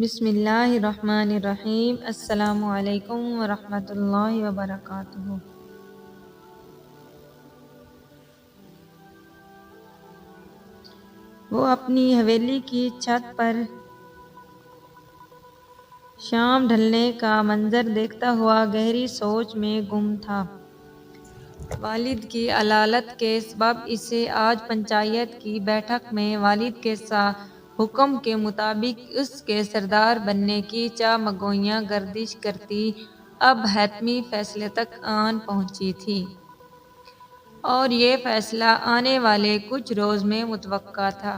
بسم اللہ الرحمن الرحیم۔ السلام علیکم ورحمۃ اللہ وبرکاتہ۔ وہ اپنی حویلی کی چھت پر شام ڈھلنے کا منظر دیکھتا ہوا گہری سوچ میں گم تھا۔ والد کی علالت کے سبب اسے آج پنچایت کی بیٹھک میں والد کے حکم کے مطابق اس کے سردار بننے کی چامگوئیاں گردش کرتی اب حتمی فیصلے تک آن پہنچی تھی، اور یہ فیصلہ آنے والے کچھ روز میں متوقع تھا۔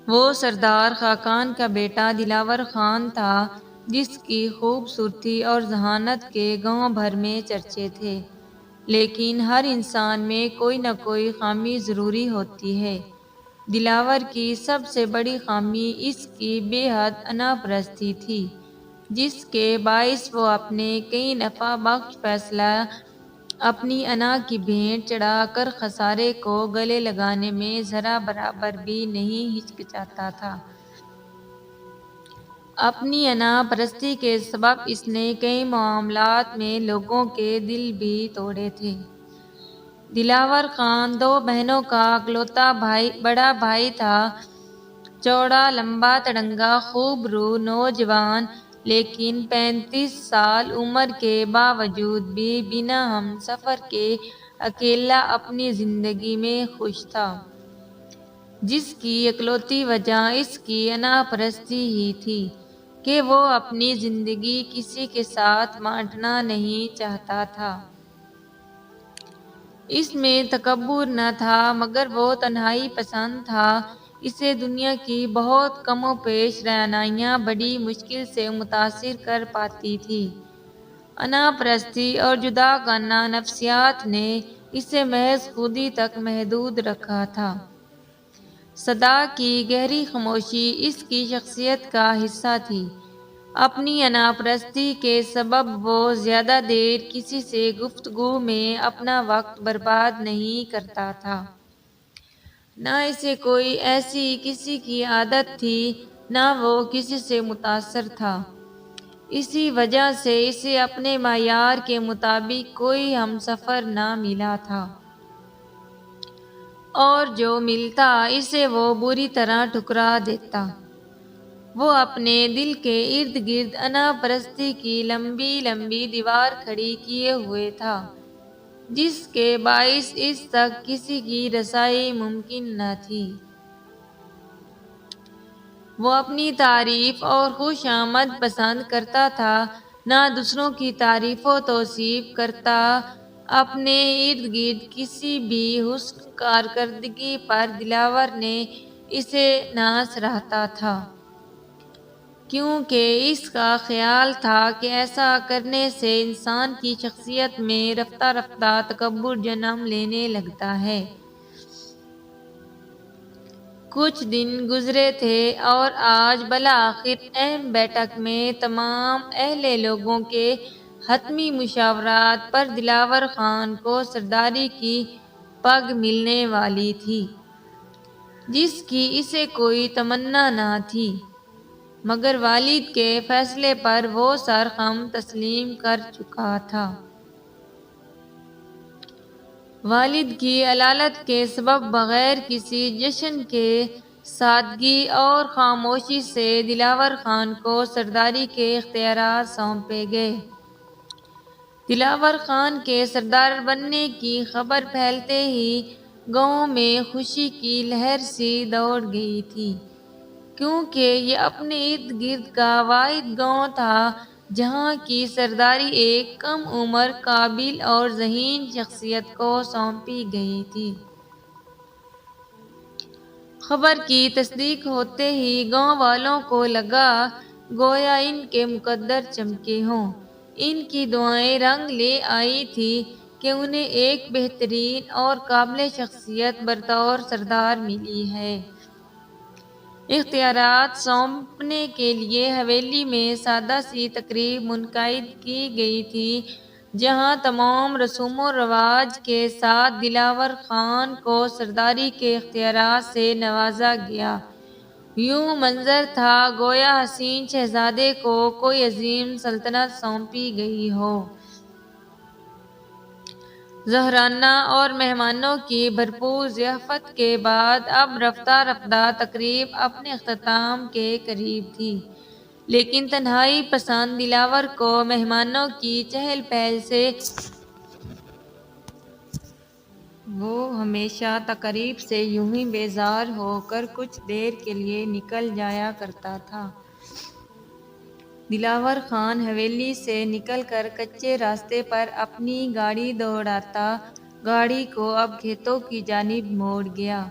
وہ سردار خاقان کا بیٹا دلاور خان تھا، جس کی خوبصورتی اور ذہانت کے گاؤں بھر میں چرچے تھے۔ لیکن ہر انسان میں کوئی نہ کوئی خامی ضروری ہوتی ہے۔ دلاور کی سب سے بڑی خامی اس کی بے حد انا پرستی تھی، جس کے باعث وہ اپنے کئی نفع بخش فیصلہ اپنی انا کی بھینٹ چڑھا کر خسارے کو گلے لگانے میں ذرا برابر بھی نہیں ہچکچاتا تھا۔ اپنی انا پرستی کے سبب اس نے کئی معاملات میں لوگوں کے دل بھی توڑے تھے۔ دلاور خان دو بہنوں کا اکلوتا بڑا بھائی تھا۔ چوڑا لمبا تڑنگا خوب رو نوجوان، لیکن 35 سال عمر کے باوجود بھی بنا ہم سفر کے اکیلا اپنی زندگی میں خوش تھا، جس کی اکلوتی وجہ اس کی انا پرستی ہی تھی کہ وہ اپنی زندگی کسی کے ساتھ بانٹنا نہیں چاہتا تھا۔ اس میں تکبر نہ تھا، مگر وہ تنہائی پسند تھا۔ اسے دنیا کی بہت کم و بیش رعنائیاں بڑی مشکل سے متاثر کر پاتی تھیں۔ انا پرستی اور جداگانہ نفسیات نے اسے محض خودی تک محدود رکھا تھا۔ صدا کی گہری خاموشی اس کی شخصیت کا حصہ تھی۔ اپنی انا پرستی کے سبب وہ زیادہ دیر کسی سے گفتگو میں اپنا وقت برباد نہیں کرتا تھا۔ نہ اسے کوئی ایسی کسی کی عادت تھی، نہ وہ کسی سے متاثر تھا۔ اسی وجہ سے اسے اپنے معیار کے مطابق کوئی ہمسفر نہ ملا تھا، اور جو ملتا اسے وہ بری طرح ٹھکرا دیتا۔ وہ اپنے دل کے ارد گرد انا پرستی کی لمبی لمبی دیوار کھڑی کیے ہوئے تھا، جس کے باعث اس تک کسی کی رسائی ممکن نہ تھی۔ وہ اپنی تعریف اور خوش آمد پسند کرتا تھا، نہ دوسروں کی تعریف و توصیف کرتا۔ اپنے ارد گرد کسی بھی حسن کارکردگی پر دلاور نے اسے نہ سراہتا تھا، کیونکہ اس کا خیال تھا کہ ایسا کرنے سے انسان کی شخصیت میں رفتہ رفتہ تکبر جنم لینے لگتا ہے۔ کچھ دن گزرے تھے اور آج بالآخر اہم بیٹھک میں تمام اہل لوگوں کے حتمی مشاورات پر دلاور خان کو سرداری کی پگ ملنے والی تھی، جس کی اسے کوئی تمنا نہ تھی، مگر والد کے فیصلے پر وہ سر خم تسلیم کر چکا تھا۔ والد کی علالت کے سبب بغیر کسی جشن کے سادگی اور خاموشی سے دلاور خان کو سرداری کے اختیارات سونپے گئے۔ دلاور خان کے سردار بننے کی خبر پھیلتے ہی گاؤں میں خوشی کی لہر سی دوڑ گئی تھی، کیونکہ یہ اپنے ارد گرد کا واحد گاؤں تھا جہاں کی سرداری ایک کم عمر قابل اور ذہین شخصیت کو سونپی گئی تھی۔ خبر کی تصدیق ہوتے ہی گاؤں والوں کو لگا گویا ان کے مقدر چمکے ہوں۔ ان کی دعائیں رنگ لے آئی تھیں کہ انہیں ایک بہترین اور قابل شخصیت بطور سردار ملی ہے۔ اختیارات سونپنے کے لیے حویلی میں سادہ سی تقریب منعقد کی گئی تھی، جہاں تمام رسوم و رواج کے ساتھ دلاور خان کو سرداری کے اختیارات سے نوازا گیا۔ یوں منظر تھا گویا حسین شہزادے کو کوئی عظیم سلطنت سونپی گئی ہو۔ زہرانہ اور مہمانوں کی بھرپور ضیافت کے بعد اب رفتہ رفتہ تقریب اپنے اختتام کے قریب تھی، لیکن تنہائی پسند دلاور کو مہمانوں کی چہل پہل سے وہ ہمیشہ تقریب سے یوں ہی بیزار ہو کر کچھ دیر کے لیے نکل جایا کرتا تھا۔ دلاور خان حویلی سے نکل کر کچے راستے پر اپنی گاڑی دوڑاتا گاڑی کو اب کھیتوں کی جانب موڑ گیا۔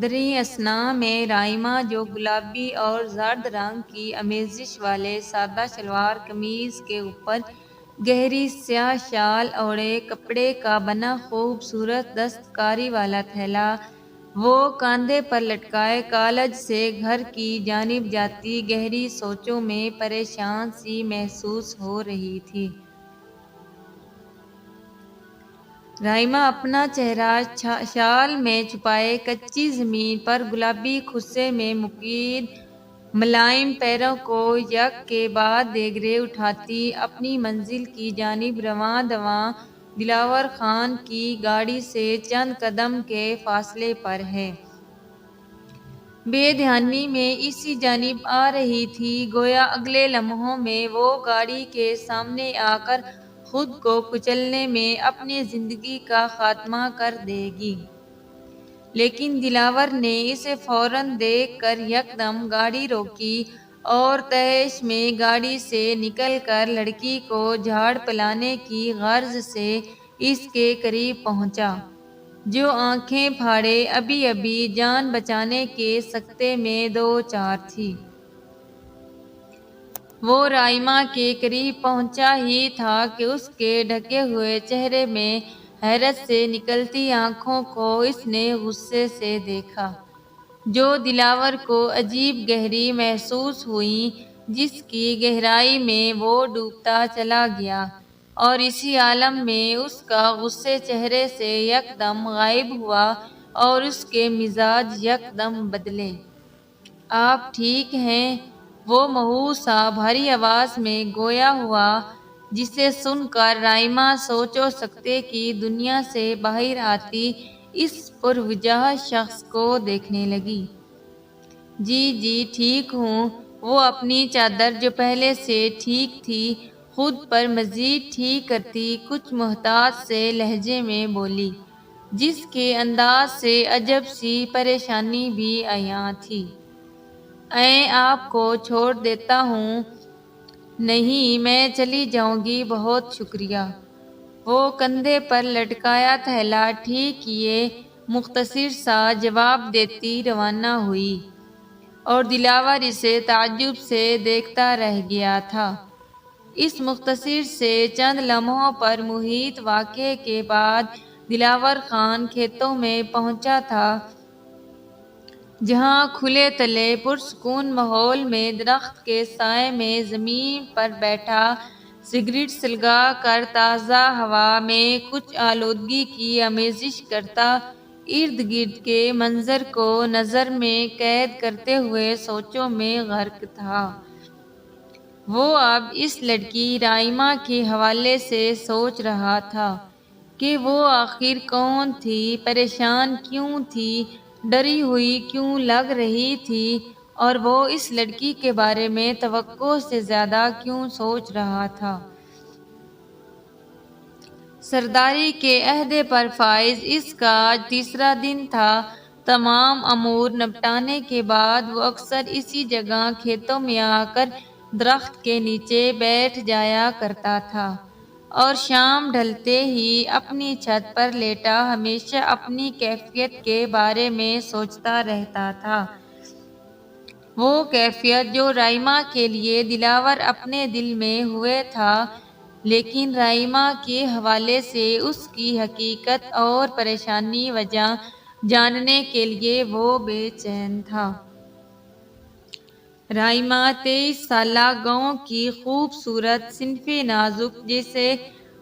دریں اثنا میں رائمہ، جو گلابی اور زرد رنگ کی آمیزش والے سادہ شلوار قمیض کے اوپر گہری سیاہ شال اوڑھے کپڑے کا بنا خوبصورت دستکاری والا تھیلا وہ کاندھے پر لٹکائے کالج سے گھر کی جانب جاتی گہری سوچوں میں پریشان سی محسوس ہو رہی تھی۔ رائمہ اپنا چہرہ شال میں چھپائے کچی زمین پر گلابی خصے میں مقید ملائم پیروں کو یک کے بعد دیگرے اٹھاتی اپنی منزل کی جانب رواں دواں دلاور خان کی گاڑی سے چند قدم کے فاصلے پر ہے۔ بے دھیانی میں اسی جانب آ رہی تھی، گویا اگلے لمحوں میں وہ گاڑی کے سامنے آ کر خود کو کچلنے میں اپنی زندگی کا خاتمہ کر دے گی۔ لیکن دلاور نے اسے فوراً دیکھ کر یکدم گاڑی روکی اور تیش میں گاڑی سے نکل کر لڑکی کو جھاڑ پلانے کی غرض سے اس کے قریب پہنچا، جو آنکھیں پھاڑے ابھی ابھی جان بچانے کے سکتے میں دو چار تھی۔ وہ رائمہ کے قریب پہنچا ہی تھا کہ اس کے ڈھکے ہوئے چہرے میں حیرت سے نکلتی آنکھوں کو اس نے غصے سے دیکھا، جو دلاور کو عجیب گہری محسوس ہوئیں، جس کی گہرائی میں وہ ڈوبتا چلا گیا، اور اسی عالم میں اس کا غصے چہرے سے یکدم غائب ہوا اور اس کے مزاج یکدم بدلے۔ آپ ٹھیک ہیں؟ وہ مہووسا بھاری آواز میں گویا ہوا، جسے سن کر رائمہ سوچ و سکتے کی دنیا سے باہر آتی اس پروجہ شخص کو دیکھنے لگی۔ جی جی ٹھیک ہوں، وہ اپنی چادر جو پہلے سے ٹھیک تھی خود پر مزید ٹھیک کرتی کچھ محتاط سے لہجے میں بولی، جس کے انداز سے عجب سی پریشانی بھی عیاں تھی۔ آپ کو چھوڑ دیتا ہوں۔ نہیں، میں چلی جاؤں گی، بہت شکریہ۔ وہ کندھے پر لٹکایا تھیلا ٹھیک کیے مختصر سا جواب دیتی روانہ ہوئی، اور دلاور اسے تعجب سے دیکھتا رہ گیا تھا۔ اس مختصر سے چند لمحوں پر محیط واقعے کے بعد دلاور خان کھیتوں میں پہنچا تھا، جہاں کھلے تلے پرسکون ماحول میں درخت کے سائے میں زمین پر بیٹھا سگریٹ سلگا کر تازہ ہوا میں کچھ آلودگی کی آمیزش کرتا ارد گرد کے منظر کو نظر میں قید کرتے ہوئے سوچوں میں غرق تھا۔ وہ اب اس لڑکی رائمہ کے حوالے سے سوچ رہا تھا کہ وہ آخر کون تھی، پریشان کیوں تھی، ڈری ہوئی کیوں لگ رہی تھی، اور وہ اس لڑکی کے بارے میں توقع سے زیادہ کیوں سوچ رہا تھا۔ سرداری کے عہدے پر فائز اس کا آج تیسرا دن تھا۔ تمام امور نپٹانے کے بعد وہ اکثر اسی جگہ کھیتوں میں آ کر درخت کے نیچے بیٹھ جایا کرتا تھا، اور شام ڈھلتے ہی اپنی چھت پر لیٹا ہمیشہ اپنی کیفیت کے بارے میں سوچتا رہتا تھا۔ وہ کیفیت جو رائمہ کے لیے دلاور اپنے دل میں ہوئے تھا، لیکن رائمہ کے حوالے سے اس کی حقیقت اور پریشانی وجہ جاننے کے لیے وہ بے چین تھا۔ رائمہ 23 سالہ گاؤں کی خوبصورت صنف نازک جسے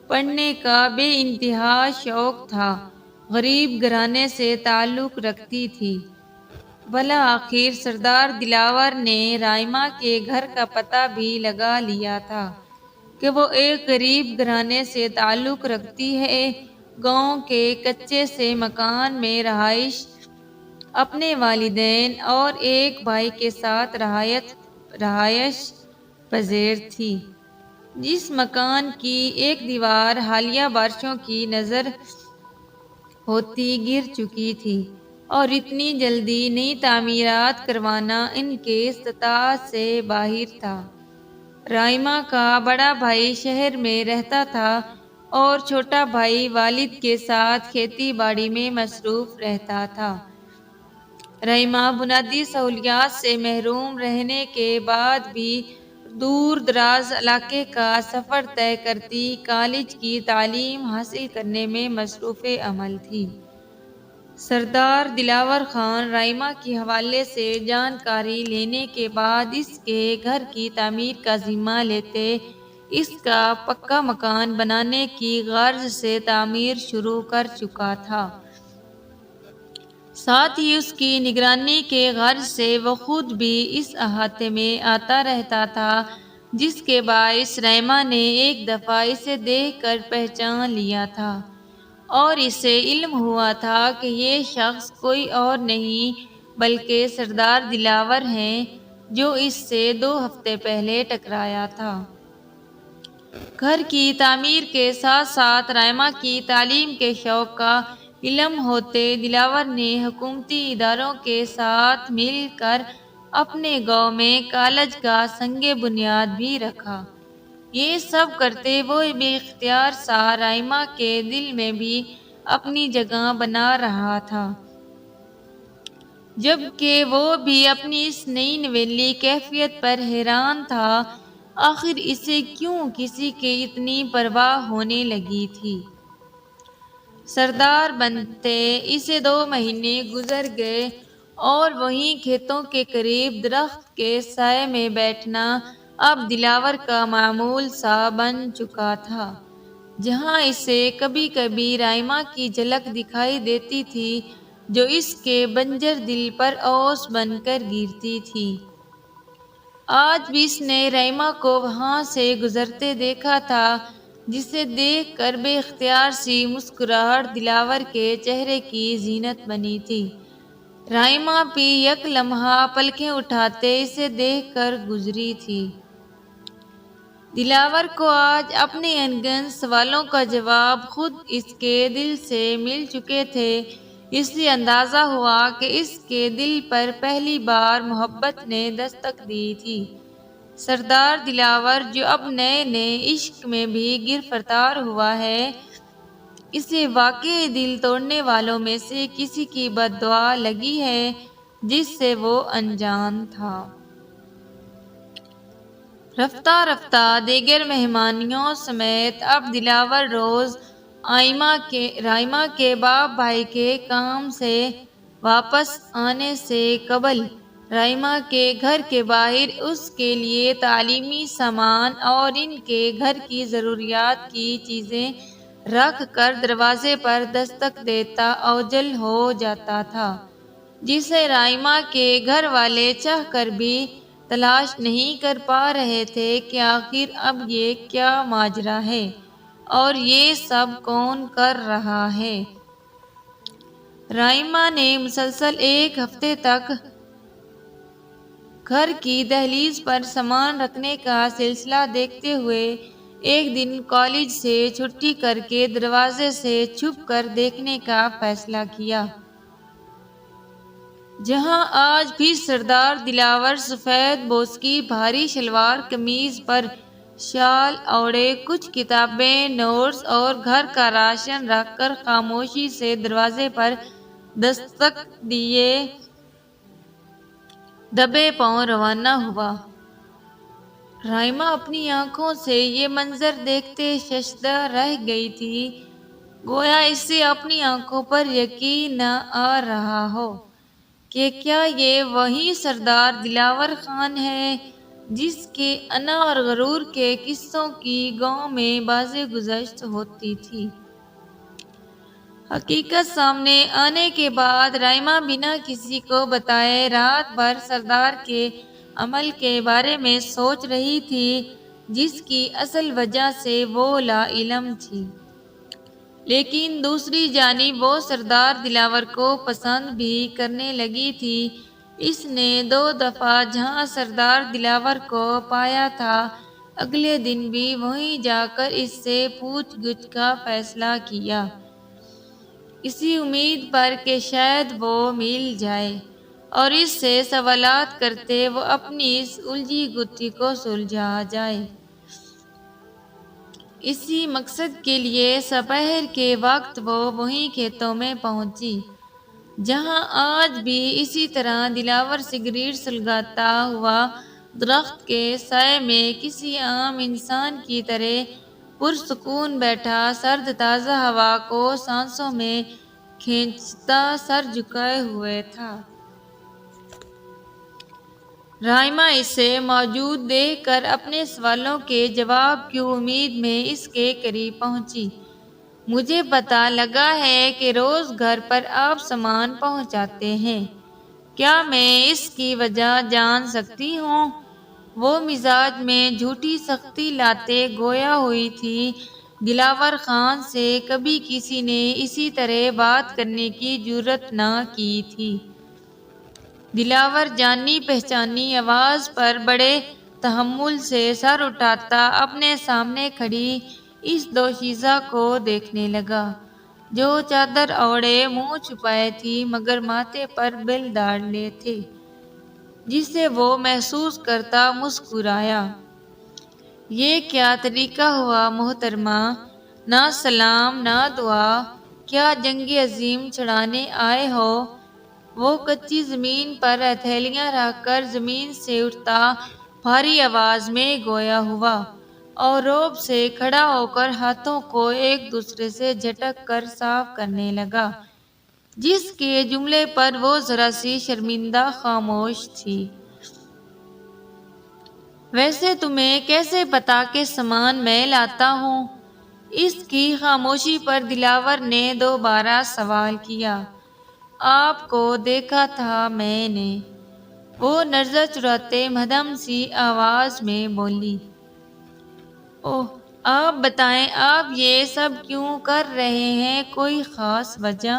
پڑھنے کا بے انتہا شوق تھا، غریب گھرانے سے تعلق رکھتی تھی۔ بالآخر سردار دلاور نے رائما کے گھر کا پتہ بھی لگا لیا تھا کہ وہ ایک غریب گھرانے سے تعلق رکھتی ہے۔ گاؤں کے کچے سے مکان میں اپنے والدین اور ایک بھائی کے ساتھ رہائش پذیر تھی۔ جس مکان کی ایک دیوار حالیہ بارشوں کی نذر ہوتی گر چکی تھی اور اتنی جلدی نئی تعمیرات کروانا ان کے استطاعت سے باہر تھا۔ رائما کا بڑا بھائی شہر میں رہتا تھا اور چھوٹا بھائی والد کے ساتھ کھیتی باڑی میں مصروف رہتا تھا۔ رائما بنیادی سہولیات سے محروم رہنے کے بعد بھی دور دراز علاقے کا سفر طے کرتی کالج کی تعلیم حاصل کرنے میں مصروف عمل تھی۔ سردار دلاور خان رائما کے حوالے سے جانکاری لینے کے بعد اس کے گھر کی تعمیر کا ذمہ لیتے اس کا پکا مکان بنانے کی غرض سے تعمیر شروع کر چکا تھا۔ ساتھ ہی اس کی نگرانی کے غرض سے وہ خود بھی اس احاطے میں آتا رہتا تھا، جس کے باعث رائما نے ایک دفعہ اسے دیکھ کر پہچان لیا تھا اور اسے علم ہوا تھا کہ یہ شخص کوئی اور نہیں بلکہ سردار دلاور ہیں جو اس سے 2 ہفتے پہلے ٹکرایا تھا۔ گھر کی تعمیر کے ساتھ ساتھ رائما کی تعلیم کے شوق کا علم ہوتے دلاور نے حکومتی اداروں کے ساتھ مل کر اپنے گاؤں میں کالج کا سنگ بنیاد بھی رکھا۔ یہ سب کرتے وہ بے اختیار سا رائما کے دل میں بھی اپنی جگہ بنا رہا تھا، جبکہ وہ بھی اپنی اس نئی نویلی کیفیت پر حیران تھا۔ آخر اسے کیوں کسی کی اتنی پرواہ ہونے لگی تھی؟ سردار بنتے اسے 2 مہینے گزر گئے اور وہیں کھیتوں کے قریب درخت کے سائے میں بیٹھنا اب دلاور کا معمول سا بن چکا تھا، جہاں اسے کبھی کبھی رائما کی جھلک دکھائی دیتی تھی جو اس کے بنجر دل پر اوس بن کر گرتی تھی۔ آج بھی اس نے رائما کو وہاں سے گزرتے دیکھا تھا، جسے دیکھ کر بے اختیار سی مسکراہٹ دلاور کے چہرے کی زینت بنی تھی۔ رائما بھی یک لمحہ پلکیں اٹھاتے اسے دیکھ کر گزری تھی۔ دلاور کو آج اپنے ان گنت سوالوں کا جواب خود اس کے دل سے مل چکے تھے، اس لیے اندازہ ہوا کہ اس کے دل پر پہلی بار محبت نے دستک دی تھی۔ سردار دلاور جو اب نئے نئے عشق میں بھی گرفتار ہوا ہے، اسے واقعی دل توڑنے والوں میں سے کسی کی بد دعا لگی ہے جس سے وہ انجان تھا۔ رفتہ رفتہ دیگر مہمانیوں سمیت اب دلاور روز رائما کے باپ بھائی کے کام سے واپس آنے سے قبل رائما کے گھر کے باہر اس کے لیے تعلیمی سامان اور ان کے گھر کی ضروریات کی چیزیں رکھ کر دروازے پر دستک دیتا اوجل ہو جاتا تھا، جسے رائما کے گھر والے چاہ کر بھی تلاش نہیں کر پا رہے تھے کہ آخر اب یہ کیا ماجرا ہے اور یہ سب کون کر رہا ہے۔ رائما نے مسلسل 1 ہفتے تک گھر کی دہلیز پر سامان رکھنے کا سلسلہ دیکھتے ہوئے ایک دن کالج سے چھٹی کر کے دروازے سے چھپ کر دیکھنے کا فیصلہ کیا، جہاں آج بھی سردار دلاور سفید بوس کی بھاری شلوار قمیض پر شال اوڑھے کچھ کتابیں، نوٹس اور گھر کا راشن رکھ کر خاموشی سے دروازے پر دستک دیے دبے پاؤں روانہ ہوا۔ رائما اپنی آنکھوں سے یہ منظر دیکھتے ششدر رہ گئی تھی، گویا اسے اپنی آنکھوں پر یقین نہ آ رہا ہو کہ کیا یہ وہی سردار دلاور خان ہے جس کے انا اور غرور کے قصوں کی گاؤں میں بازیں گذشت ہوتی تھی۔ حقیقت سامنے آنے کے بعد رائما بنا کسی کو بتائے رات بھر سردار کے عمل کے بارے میں سوچ رہی تھی، جس کی اصل وجہ سے وہ لا علم تھی۔ لیکن دوسری جانب وہ سردار دلاور کو پسند بھی کرنے لگی تھی۔ اس نے 2 دفعہ جہاں سردار دلاور کو پایا تھا، اگلے دن بھی وہیں جا کر اس سے پوچھ گچھ کا فیصلہ کیا، اسی امید پر کہ شاید وہ مل جائے اور اس سے سوالات کرتے وہ اپنی اس الجھی گتھی کو سلجھا جائے۔ اسی مقصد کے لیے سپہر کے وقت وہ وہیں کھیتوں میں پہنچی، جہاں آج بھی اسی طرح دلاور سگریٹ سلگاتا ہوا درخت کے سائے میں کسی عام انسان کی طرح پرسکون بیٹھا، سرد تازہ ہوا کو سانسوں میں کھینچتا سر جھکائے ہوئے تھا۔ رائما اسے موجود دیکھ کر اپنے سوالوں کے جواب کی امید میں اس کے قریب پہنچی۔ مجھے پتہ لگا ہے کہ روز گھر پر آپ سامان پہنچاتے ہیں، کیا میں اس کی وجہ جان سکتی ہوں؟ وہ مزاج میں جھوٹی سختی لاتے گویا ہوئی تھی۔ دلاور خان سے کبھی کسی نے اسی طرح بات کرنے کی جرأت نہ کی تھی۔ دلاور جانی پہچانی آواز پر بڑے تحمل سے سر اٹھاتا اپنے سامنے کھڑی اس دوشیزہ کو دیکھنے لگا، جو چادر اوڑھے منہ چھپائے تھی مگر ماتھے پر بل ڈالے تھے، جسے وہ محسوس کرتا مسکرایا۔ یہ کیا طریقہ ہوا محترمہ؟ نہ سلام نہ دعا، کیا جنگ عظیم چھڑانے آئے ہو؟ وہ کچی زمین پر ہتھیلیاں رکھ کر زمین سے اٹھتا بھاری آواز میں گویا ہوا اور رعب سے کھڑا ہو کر ہاتھوں کو ایک دوسرے سے جھٹک کر صاف کرنے لگا، جس کے جملے پر وہ ذرا سی شرمندہ خاموش تھی۔ ویسے تمہیں کیسے پتا کہ سامان میں لاتا ہوں؟ اس کی خاموشی پر دلاور نے دوبارہ سوال کیا۔ آپ کو دیکھا تھا میں نے، وہ نرزہ چراتے مدھم سی آواز میں بولی۔ اوہ، آپ بتائیں، آپ یہ سب کیوں کر رہے ہیں؟ کوئی خاص وجہ؟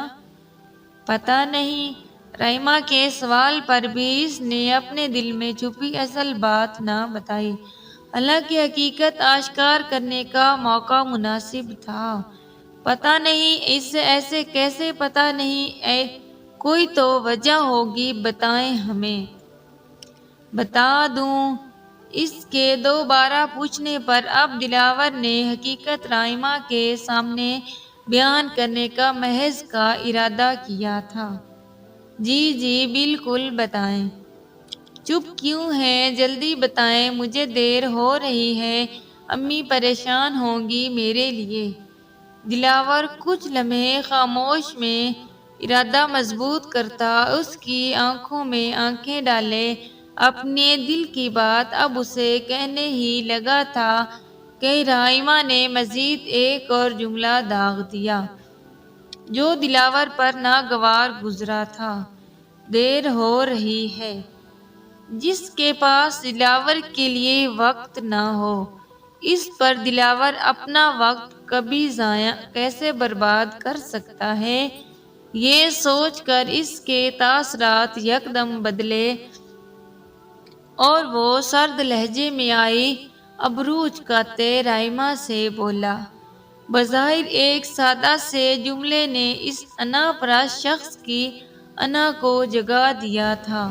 پتہ نہیں۔ رائما کے سوال پر بھی اس نے اپنے دل میں چھپی اصل بات نہ بتائی، حالانکہ حقیقت آشکار کرنے کا موقع مناسب تھا۔ پتہ نہیں، اسے ایسے کیسے پتہ نہیں؟ کوئی تو وجہ ہوگی، بتائیں ہمیں۔ بتا دوں؟ اس کے دوبارہ پوچھنے پر اب دلاور نے حقیقت رائما کے سامنے بیان کرنے کا محض کا ارادہ کیا تھا۔ جی جی بالکل، بتائیں۔ چپ کیوں ہیں؟ جلدی بتائیں، مجھے دیر ہو رہی ہے، امی پریشان ہوں گی میرے لیے۔ دلاور کچھ لمحے خاموش میں ارادہ مضبوط کرتا، اس کی آنکھوں میں آنکھیں ڈالے اپنے دل کی بات اب اسے کہنے ہی لگا تھا کہ رائما نے مزید ایک اور جملہ داغ دیا، جو دلاور پر ناگوار گزرا تھا۔ دیر ہو رہی ہے۔ جس کے پاس دلاور کے لیے وقت نہ ہو، اس پر دلاور اپنا وقت کبھی ضائع کیسے برباد کر سکتا ہے؟ یہ سوچ کر اس کے تاثرات یکدم بدلے اور وہ سرد لہجے میں آئی ابرو اچکاتے رائما سے بولا۔ بظاہر ایک سادہ سے جملے نے اس انا پرست شخص کی انا کو جگا دیا تھا۔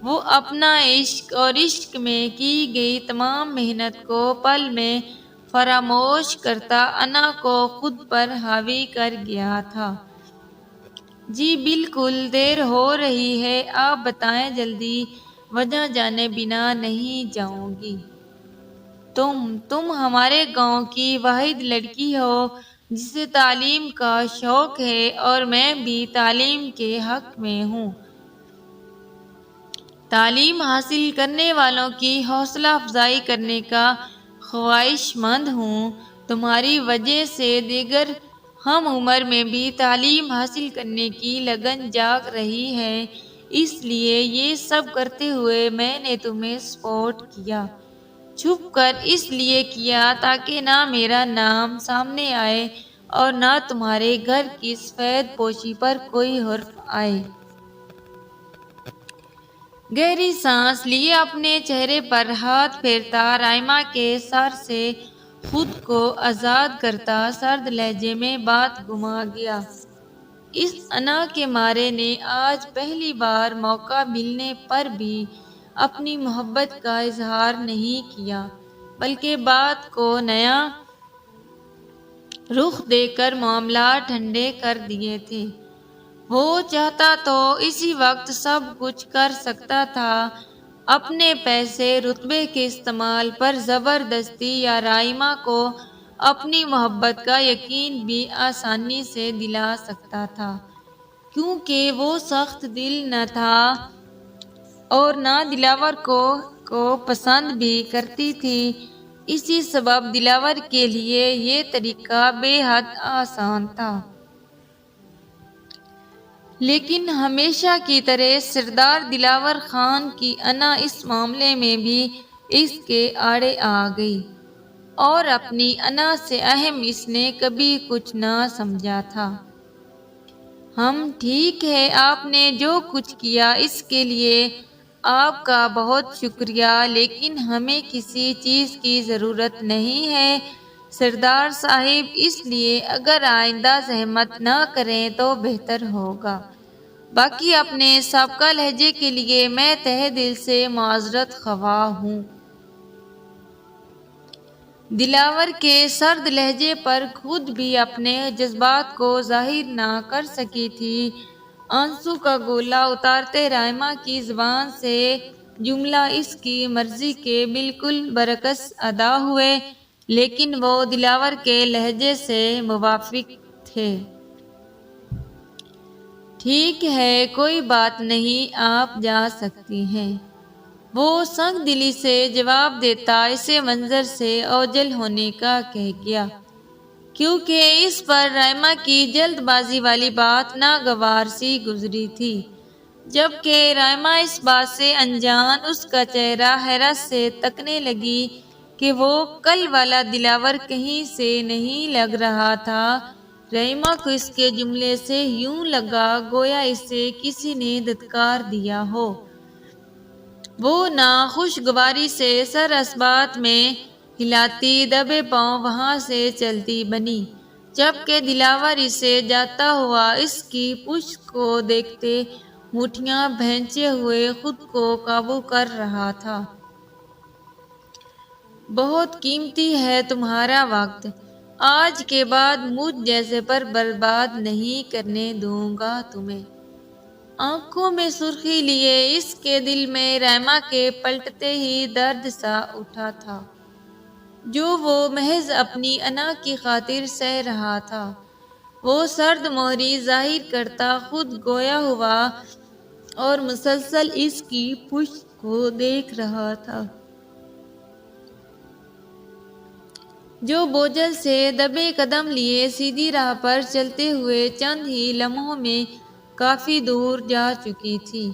وہ اپنا عشق اور عشق میں کی گئی تمام محنت کو پل میں فراموش کرتا انا کو خود پر حاوی کر گیا تھا۔ جی بالکل، دیر ہو رہی ہے، آپ بتائیں جلدی، وجہ جانے بنا نہیں جاؤں گی۔ تم ہمارے گاؤں کی واحد لڑکی ہو جسے تعلیم کا شوق ہے، اور میں بھی تعلیم کے حق میں ہوں۔ تعلیم حاصل کرنے والوں کی حوصلہ افزائی کرنے کا خواہش مند ہوں۔ تمہاری وجہ سے دیگر ہم عمر میں بھی تعلیم حاصل کرنے کی لگن جاگ رہی ہے، اس لیے یہ سب کرتے ہوئے میں نے تمہیں سپورٹ کیا، چھپ کر اس لیے کیا تاکہ نہ میرا نام سامنے آئے اور نہ تمہارے گھر کی سفید پوشی پر کوئی حرف آئے۔ گہری سانس لیے اپنے چہرے پر ہاتھ پھیرتا رائما کے سر سے خود کو آزاد کرتا سرد لہجے میں بات گما گیا۔ اس انا کے مارے نے آج پہلی بار موقع ملنے پر بھی اپنی محبت کا اظہار نہیں کیا، بلکہ بات کو نیا رخ دے کر معاملات ٹھنڈے کر دیے تھے۔ وہ چاہتا تو اسی وقت سب کچھ کر سکتا تھا، اپنے پیسے رتبے کے استعمال پر زبردستی، یا رائما کو اپنی محبت کا یقین بھی آسانی سے دلا سکتا تھا، کیونکہ وہ سخت دل نہ تھا اور نہ دلاور کو پسند بھی کرتی تھی۔ اسی سبب دلاور کے لیے یہ طریقہ بے حد آسان تھا۔ لیکن ہمیشہ کی طرح سردار دلاور خان کی انا اس معاملے میں بھی اس کے آڑے آ گئی، اور اپنی انا سے اہم اس نے کبھی کچھ نہ سمجھا تھا۔ ٹھیک ہے، آپ نے جو کچھ کیا اس کے لیے آپ کا بہت شکریہ، لیکن ہمیں کسی چیز کی ضرورت نہیں ہے سردار صاحب، اس لیے اگر آئندہ زحمت نہ کریں تو بہتر ہوگا۔ باقی اپنے سابقہ لہجے کے لیے میں تہہ دل سے معذرت خواہ ہوں۔ دلاور کے سرد لہجے پر خود بھی اپنے جذبات کو ظاہر نہ کر سکی تھی۔ آنسو کا گولہ اتارتے رائما کی زبان سے جملہ اس کی مرضی کے بالکل برعکس ادا ہوئے، لیکن وہ دلاور کے لہجے سے موافق تھے۔ ٹھیک ہے، کوئی بات نہیں، آپ جا سکتی ہیں، وہ سنگ دلی سے جواب دیتا اسے منظر سے اوجھل ہونے کا کہہ گیا، کیونکہ اس پر رائما کی جلد بازی والی بات ناگوار سی گزری تھی۔ جبکہ رائما اس بات سے انجان، اس کا چہرہ حیرت سے تکنے لگی کہ وہ کل والا دلاور کہیں سے نہیں لگ رہا تھا۔ رائما کو اس کے جملے سے یوں لگا گویا اسے کسی نے دھتکار دیا ہو۔ وہ ناخوشگواری سے سر اثبات میں ہلاتی دبے پاؤں وہاں سے چلتی بنی، جبکہ دلاور اسے جاتا ہوا اس کی پشت کو دیکھتے ہونٹیاں بھینچے ہوئے خود کو قابو کر رہا تھا۔ بہت قیمتی ہے تمہارا وقت، آج کے بعد مجھ جیسے پر برباد نہیں کرنے دوں گا تمہیں۔ آنکھوں میں سرخی لیے اس کے دل میں رائما کے پلٹتے ہی درد سا اٹھا تھا، جو وہ محض اپنی انا کی خاطر سہ رہا تھا۔ وہ سرد مہری ظاہر کرتا خود گویا ہوا اور مسلسل اس کی پشت کو دیکھ رہا تھا، جو بوجھل سے دبے قدم لیے سیدھی راہ پر چلتے ہوئے چند ہی لمحوں میں کافی دور جا چکی تھی،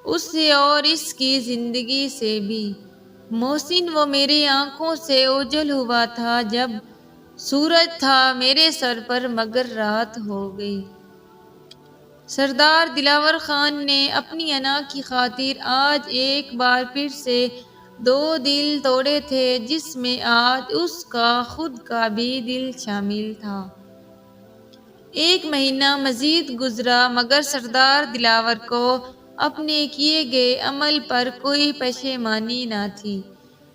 اس سے اور اس کی زندگی سے بھی۔ محسن، وہ میری آنکھوں سے اوجھل ہوا تھا جب سورج تھا میرے سر پر مگر رات ہو گئی۔ سردار دلاور خان نے اپنی انا کی خاطر آج ایک بار پھر سے دو دل توڑے تھے، جس میں آج اس کا خود کا بھی دل شامل تھا۔ ایک مہینہ مزید گزرا مگر سردار دلاور کو اپنے کیے گئے عمل پر کوئی پشیمانی نہ تھی۔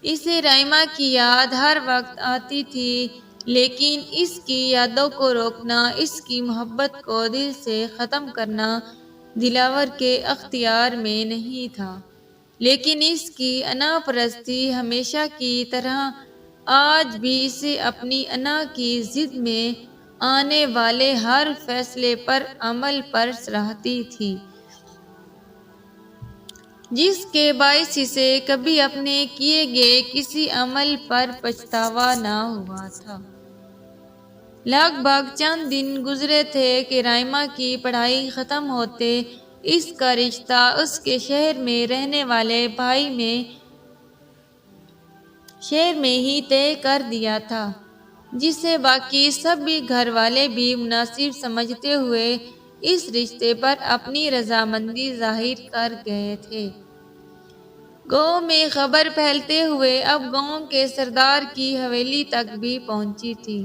اسے رائما کی یاد ہر وقت آتی تھی، لیکن اس کی یادوں کو روکنا، اس کی محبت کو دل سے ختم کرنا دلاور کے اختیار میں نہیں تھا۔ لیکن اس کی انا پرستی ہمیشہ کی طرح آج بھی اسے اپنی انا کی ضد میں آنے والے ہر فیصلے پر عمل پر سراہتی تھی، جس کے باعث اسے کبھی اپنے کیے گئے کسی عمل پر پچھتاوا نہ ہوا تھا۔ لگ بھگ چند دن گزرے تھے کہ رائما کی پڑھائی ختم ہوتے اس کا رشتہ اس کے شہر میں رہنے والے بھائی میں شہر میں ہی طے کر دیا تھا، جسے باقی سبھی گھر والے بھی مناسب سمجھتے ہوئے اس رشتے پر اپنی رضامندی ظاہر کر گئے تھے۔ گاؤں میں خبر پھیلتے ہوئے اب گاؤں کے سردار کی حویلی تک بھی پہنچی تھی،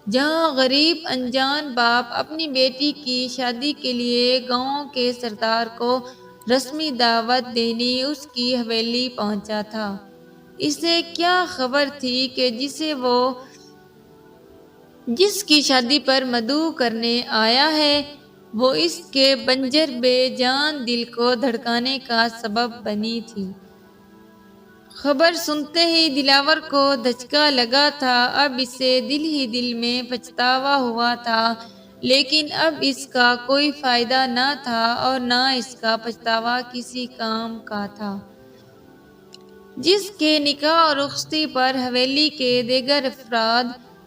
جہاں غریب انجان باپ اپنی بیٹی کی شادی کے لیے گاؤں کے سردار کو رسمی دعوت دینے اس کی حویلی پہنچا تھا۔ اسے کیا خبر تھی کہ جس کی شادی پر مدعو کرنے آیا ہے، وہ اس کے بنجر بے جان دل کو دھڑکانے کا سبب بنی تھی۔ خبر سنتے ہی دلاور کو دھچکا لگا تھا۔ اب اسے دل ہی دل میں پچھتاوا ہوا تھا، لیکن اب اس کا کوئی فائدہ نہ تھا اور نہ اس کا پچھتاوا کسی کام کا تھا۔ جس کے نکاح اور رخصتی پر حویلی کے دیگر افراد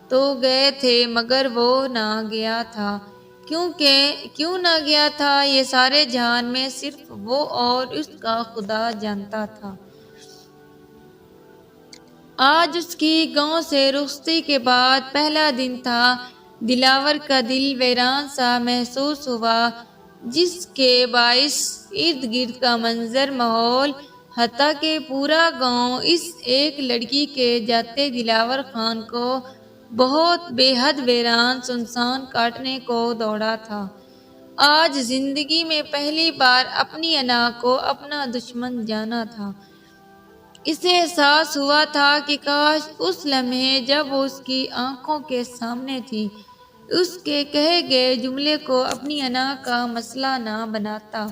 تو گئے تھے مگر وہ نہ گیا تھا۔ کیوں نہ گیا تھا، یہ سارے جہان میں صرف وہ اور اس کا خدا جانتا تھا۔ آج اس کی گاؤں سے رخصتی کے بعد پہلا دن تھا۔ دلاور کا دل ویران سا محسوس ہوا، جس کے باعث ارد گرد کا منظر، ماحول، حتیٰ کہ پورا گاؤں اس ایک لڑکی کے جاتے دلاور خان کو بہت بے حد ویران سنسان کاٹنے کو دوڑا تھا۔ آج زندگی میں پہلی بار اپنی انا کو اپنا دشمن جانا تھا۔ اسے احساس ہوا تھا کہ کاش اس لمحے جب وہ اس کی آنکھوں کے سامنے تھی، اس کے کہے گئے جملے کو اپنی انا کا مسئلہ نہ بناتا،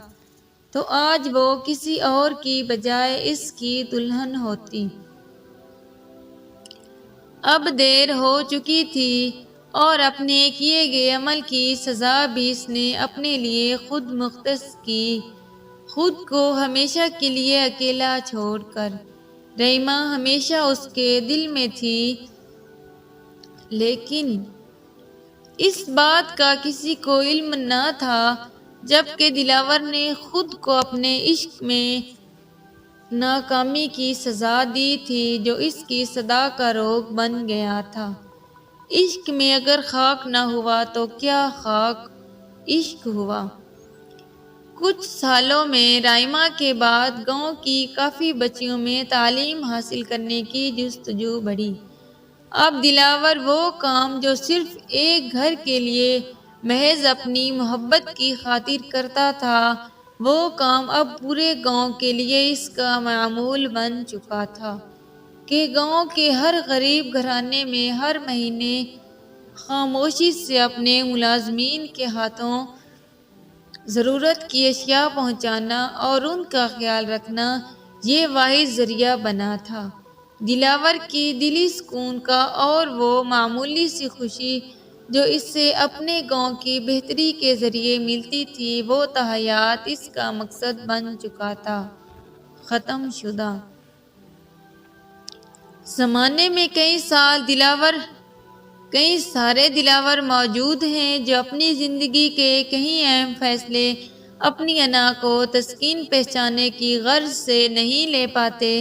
تو آج وہ کسی اور کی بجائے اس کی دلہن ہوتی۔ اب دیر ہو چکی تھی اور اپنے کیے گئے عمل کی سزا بھی اس نے اپنے لیے خود مختص کی، خود کو ہمیشہ کے لیے اکیلا چھوڑ کر۔ رحیمہ ہمیشہ اس کے دل میں تھی، لیکن اس بات کا کسی کو علم نہ تھا، جبکہ دلاور نے خود کو اپنے عشق میں ناکامی کی سزا دی تھی، جو اس کی صدا کا روگ بن گیا تھا۔ عشق میں اگر خاک نہ ہوا تو کیا خاک عشق ہوا۔ کچھ سالوں میں رائما کے بعد گاؤں کی کافی بچیوں میں تعلیم حاصل کرنے کی جستجو بڑھی۔ اب دلاور وہ کام جو صرف ایک گھر کے لیے محض اپنی محبت کی خاطر کرتا تھا، وہ کام اب پورے گاؤں کے لیے اس کا معمول بن چکا تھا کہ گاؤں کے ہر غریب گھرانے میں ہر مہینے خاموشی سے اپنے ملازمین کے ہاتھوں ضرورت کی اشیاء پہنچانا اور ان کا خیال رکھنا یہ واحد ذریعہ بنا تھا دلاور کی دلی سکون کا، اور وہ معمولی سی خوشی جو اس سے اپنے گاؤں کی بہتری کے ذریعے ملتی تھی، وہ تاحیات اس کا مقصد بن چکا تھا۔ ختم شدہ زمانے میں کئی سارے دلاور موجود ہیں جو اپنی زندگی کے کئی اہم فیصلے اپنی انا کو تسکین پہنچانے کی غرض سے نہیں لے پاتے۔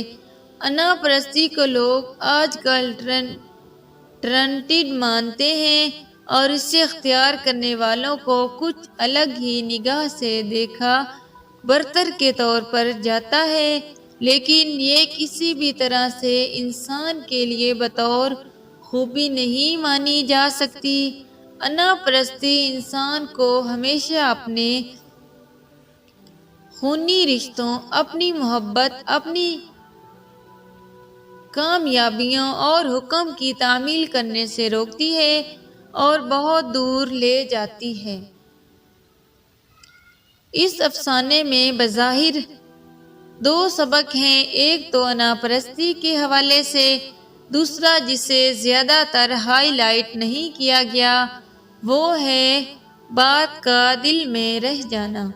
انا پرستی کو لوگ آج کل ٹرینڈ مانتے ہیں اور اسے اختیار کرنے والوں کو کچھ الگ ہی نگاہ سے دیکھا برتر کے طور پر جاتا ہے، لیکن یہ کسی بھی طرح سے انسان کے لیے بطور خوبی نہیں مانی جا سکتی۔ انا پرستی انسان کو ہمیشہ اپنے خونی رشتوں، اپنی محبت، اپنی کامیابیوں اور حکم کی تعمیل کرنے سے روکتی ہے اور بہت دور لے جاتی ہے۔ اس افسانے میں بظاہر دو سبق ہیں، ایک تو انا پرستی کے حوالے سے، دوسرا جسے زیادہ تر ہائی لائٹ نہیں کیا گیا وہ ہے بات کا دل میں رہ جانا۔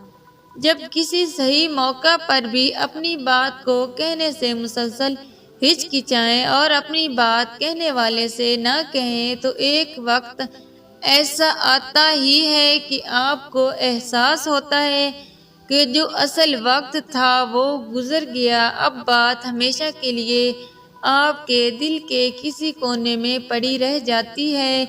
جب کسی صحیح موقع پر بھی اپنی بات کو کہنے سے مسلسل ہچکچائیں اور اپنی بات کہنے والے سے نہ کہیں تو ایک وقت ایسا آتا ہی ہے کہ آپ کو احساس ہوتا ہے کہ جو اصل وقت تھا وہ گزر گیا، اب بات ہمیشہ کے لیے آپ کے دل کے کسی کونے میں پڑی رہ جاتی ہے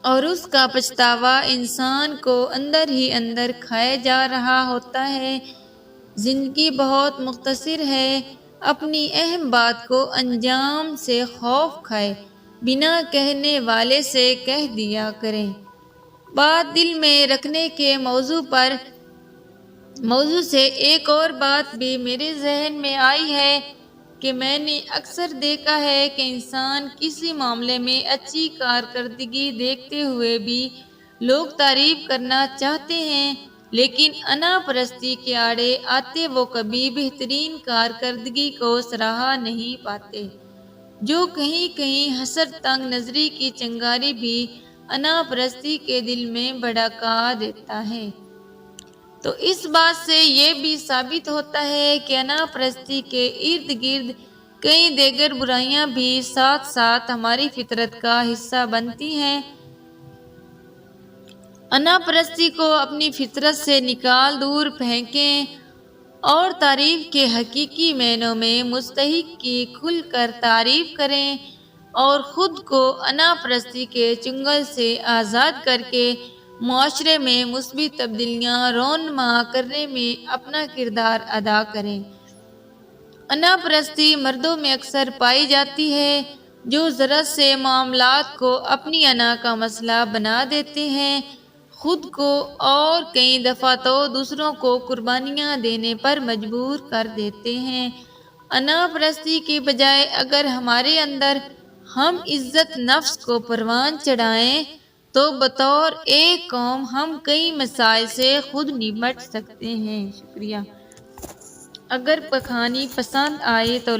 اور اس کا پچھتاوا انسان کو اندر ہی اندر کھائے جا رہا ہوتا ہے۔ زندگی بہت مختصر ہے، اپنی اہم بات کو انجام سے خوف کھائے بنا کہنے والے سے کہہ دیا کریں۔ بات دل میں رکھنے کے موضوع سے ایک اور بات بھی میرے ذہن میں آئی ہے کہ میں نے اکثر دیکھا ہے کہ انسان کسی معاملے میں اچھی کارکردگی دیکھتے ہوئے بھی لوگ تعریف کرنا چاہتے ہیں، لیکن انا پرستی کے آڑے آتے وہ کبھی بہترین کارکردگی کو سراہا نہیں پاتے، جو کہیں کہیں حسد، تنگ نظری کی چنگاری بھی انا پرستی کے دل میں بھڑکا دیتا ہے۔ تو اس بات سے یہ بھی ثابت ہوتا ہے کہ انا پرستی کے ارد گرد کئی دیگر برائیاں بھی ساتھ ساتھ ہماری فطرت کا حصہ بنتی ہیں۔ انا پرستی کو اپنی فطرت سے نکال دور پھینکیں اور تعریف کے حقیقی معنوں میں مستحق کی کھل کر تعریف کریں اور خود کو انا پرستی کے چنگل سے آزاد کر کے معاشرے میں مثبت تبدیلیاں رونما کرنے میں اپنا کردار ادا کریں۔ انا پرستی مردوں میں اکثر پائی جاتی ہے، جو ذرا سے معاملات کو اپنی انا کا مسئلہ بنا دیتے ہیں، خود کو اور کئی دفعہ تو دوسروں کو قربانیاں دینے پر مجبور کر دیتے ہیں۔ انا پرستی کے بجائے اگر ہمارے اندر ہم عزت نفس کو پروان چڑھائیں تو بطور ایک قوم ہم کئی مسائل سے خود نمٹ سکتے ہیں۔ شکریہ۔ اگر کہانی پسند آئے تو